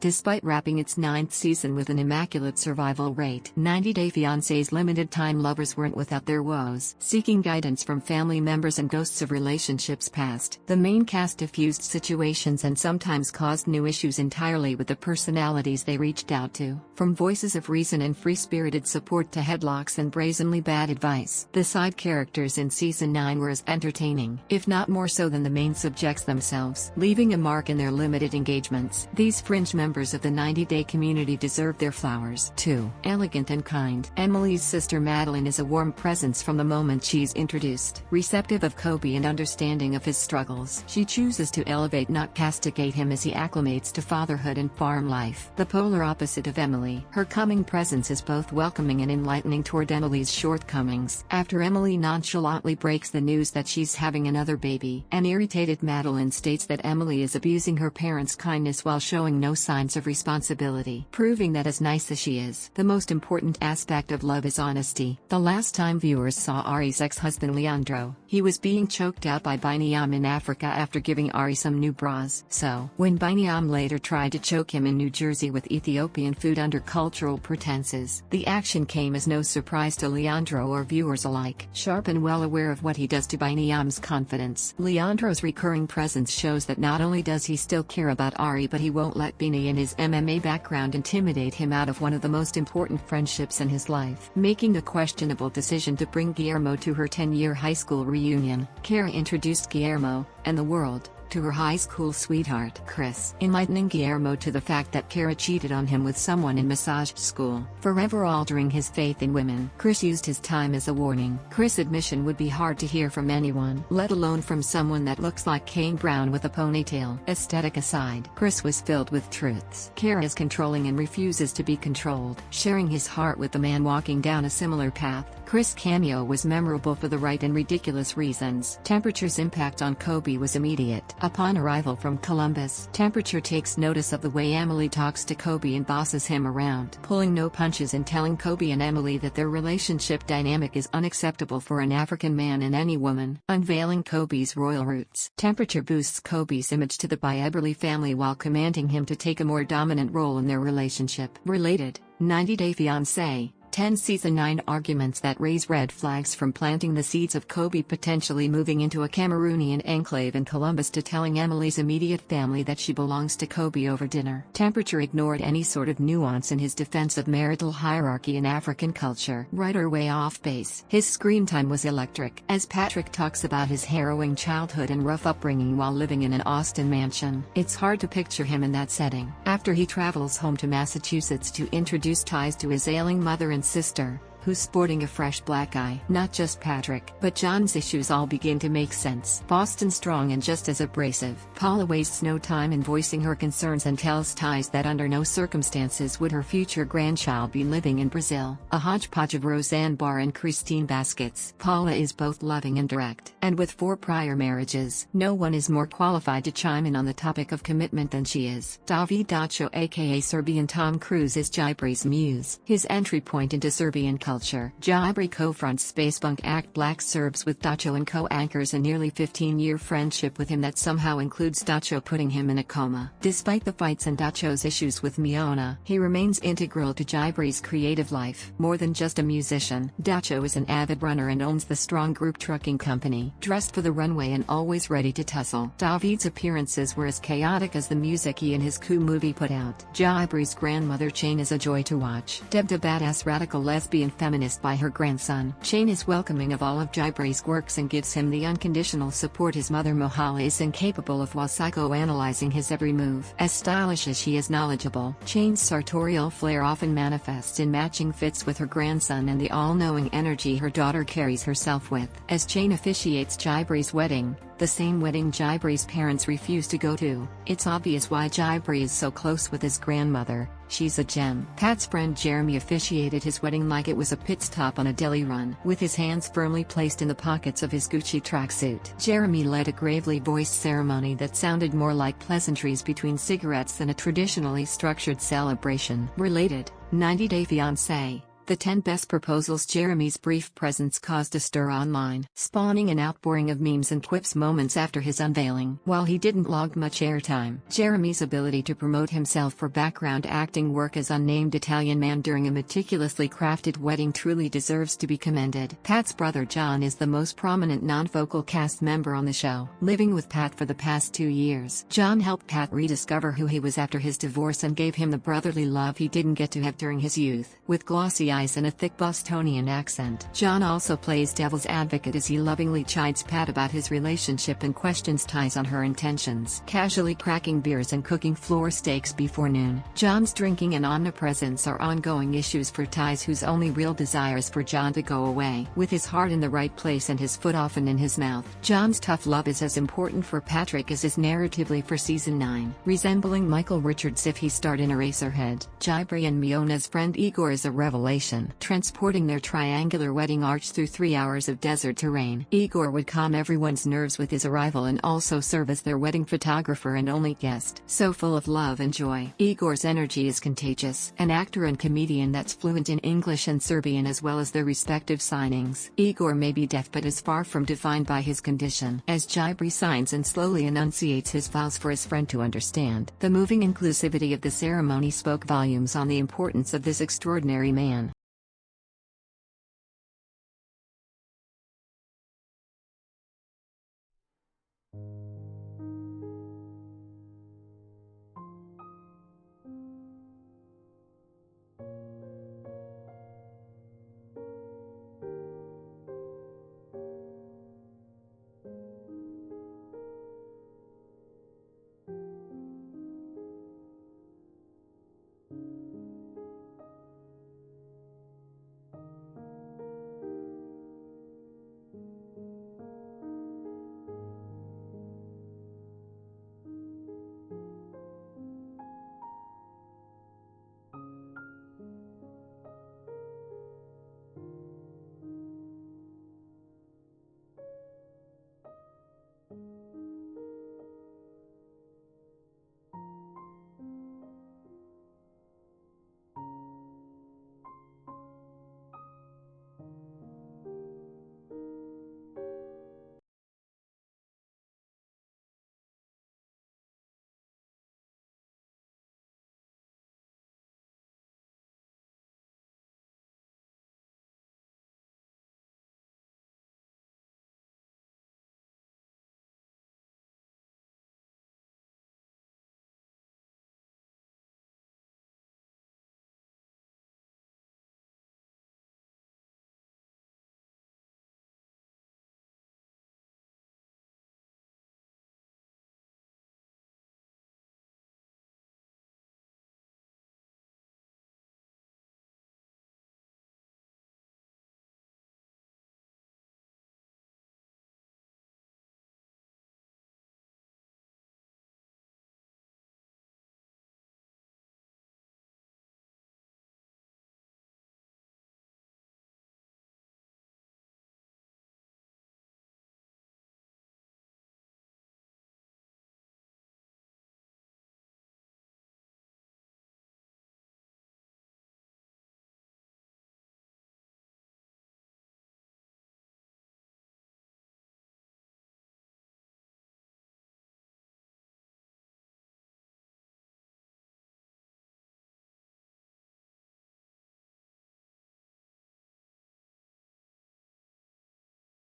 Despite wrapping its ninth season with an immaculate survival rate, 90 Day Fiancé's limited-time lovers weren't without their woes. Seeking guidance from family members and ghosts of relationships past, the main cast diffused situations and sometimes caused new issues entirely with the personalities they reached out to. From voices of reason and free-spirited support to headlocks and brazenly bad advice, the side characters in Season 9 were as entertaining, if not more so than the main subjects themselves, leaving a mark in their limited engagements. These fringe members of the 90-day community deserve their flowers, too. Elegant and kind, Emily's sister Madeline is a warm presence from the moment she's introduced. Receptive of Kobe and understanding of his struggles, she chooses to elevate, not castigate him as he acclimates to fatherhood and farm life. The polar opposite of Emily, her coming presence is both welcoming and enlightening toward Emily's shortcomings. After Emily nonchalantly breaks the news that she's having another baby, an irritated Madeline states that Emily is abusing her parents' kindness while showing no signs of responsibility, proving that as nice as she is, the most important aspect of love is honesty. The last time viewers saw Ari's ex-husband Leandro, he was being choked out by Binyam in Africa after giving Ari some new bras. So, when Binyam later tried to choke him in New Jersey with Ethiopian food under cultural pretenses, the action came as no surprise to Leandro or viewers alike. Sharp and well aware of what he does to Binyam's confidence, Leandro's recurring presence shows that not only does he still care about Ari, but he won't let Bini and his MMA background intimidate him out of one of the most important friendships in his life. Making the questionable decision to bring Guillermo to her 10-year high school reunion, Kara introduced Guillermo, and the world, to her high school sweetheart, Chris, enlightening Guillermo to the fact that Kara cheated on him with someone in massage school, forever altering his faith in women. Chris used his time as a warning. Chris' admission would be hard to hear from anyone, let alone from someone that looks like Kane Brown with a ponytail. Aesthetic aside, Chris was filled with truths. Kara is controlling and refuses to be controlled, sharing his heart with the man walking down a similar path. Chris' cameo was memorable for the right and ridiculous reasons. Temperature's impact on Kobe was immediate. Upon arrival from Columbus, Temperature takes notice of the way Emily talks to Kobe and bosses him around, pulling no punches and telling Kobe and Emily that their relationship dynamic is unacceptable for an African man and any woman. Unveiling Kobe's royal roots, Temperature boosts Kobe's image to the Bieberly family while commanding him to take a more dominant role in their relationship. Related, 90 Day Fiancé, 10 Season 9 arguments that raise red flags, from planting the seeds of Kobe potentially moving into a Cameroonian enclave in Columbus to telling Emily's immediate family that she belongs to Kobe over dinner. Temperature ignored any sort of nuance in his defense of marital hierarchy in African culture. Writer way off base. His screen time was electric, as Patrick talks about his harrowing childhood and rough upbringing while living in an Austin mansion. It's hard to picture him in that setting. After he travels home to Massachusetts to introduce ties to his ailing mother and sister, who's sporting a fresh black eye. Not just Patrick, but John's issues all begin to make sense. Boston strong and just as abrasive, Paula wastes no time in voicing her concerns and tells Ties that under no circumstances would her future grandchild be living in Brazil. A hodgepodge of Roseanne Barr and Christine Baskets, Paula is both loving and direct. And with 4 prior marriages, no one is more qualified to chime in on the topic of commitment than she is. David Dacho aka Serbian Tom Cruise is Jibre's muse. His entry point into Serbian culture. Jibre co-fronts Spacebunk act Black Serbs with Dacho and co-anchors a nearly 15-year friendship with him that somehow includes Dacho putting him in a coma. Despite the fights and Dacho's issues with Miona, he remains integral to Jibre's creative life. More than just a musician, Dacho is an avid runner and owns the Strong Group trucking company, dressed for the runway and always ready to tussle. David's appearances were as chaotic as the music he and his coup movie put out. Jibre's grandmother Chain is a joy to watch. Dubbed a badass radical lesbian feminist by her grandson, Chain is welcoming of all of Jibre's works and gives him the unconditional support his mother Mohala is incapable of while psychoanalyzing his every move. As stylish as she is knowledgeable, Chain's sartorial flair often manifests in matching fits with her grandson and the all-knowing energy her daughter carries herself with. As Chain officiates Jibre's wedding, the same wedding Jibre's parents refuse to go to, it's obvious why Jibre is so close with his grandmother. She's a gem. Pat's friend Jeremy officiated his wedding like it was a pit stop on a deli run. With his hands firmly placed in the pockets of his Gucci tracksuit, Jeremy led a gravely voiced ceremony that sounded more like pleasantries between cigarettes than a traditionally structured celebration. Related, 90 Day Fiancé, The 10 best proposals. Jeremy's brief presence caused a stir online, spawning an outpouring of memes and quips moments after his unveiling. While he didn't log much airtime, Jeremy's ability to promote himself for background acting work as unnamed Italian man during a meticulously crafted wedding truly deserves to be commended. Pat's brother John is the most prominent non-vocal cast member on the show. Living with Pat for the past 2 years, John helped Pat rediscover who he was after his divorce and gave him the brotherly love he didn't get to have during his youth. With glossy eyes and a thick Bostonian accent, John also plays devil's advocate as he lovingly chides Pat about his relationship and questions Ty's on her intentions. Casually cracking beers and cooking floor steaks before noon, John's drinking and omnipresence are ongoing issues for Ty's, whose only real desire is for John to go away. With his heart in the right place and his foot often in his mouth, John's tough love is as important for Patrick as is narratively for season 9. Resembling Michael Richards if he starred in Eraserhead, Jibri and Miona's friend Igor is a revelation. Transporting their triangular wedding arch through 3 hours of desert terrain, Igor would calm everyone's nerves with his arrival and also serve as their wedding photographer and only guest. So full of love and joy, Igor's energy is contagious. An actor and comedian that's fluent in English and Serbian as well as their respective signings. Igor may be deaf but is far from defined by his condition, as Jibri signs and slowly enunciates his vows for his friend to understand. The moving inclusivity of the ceremony spoke volumes on the importance of this extraordinary man.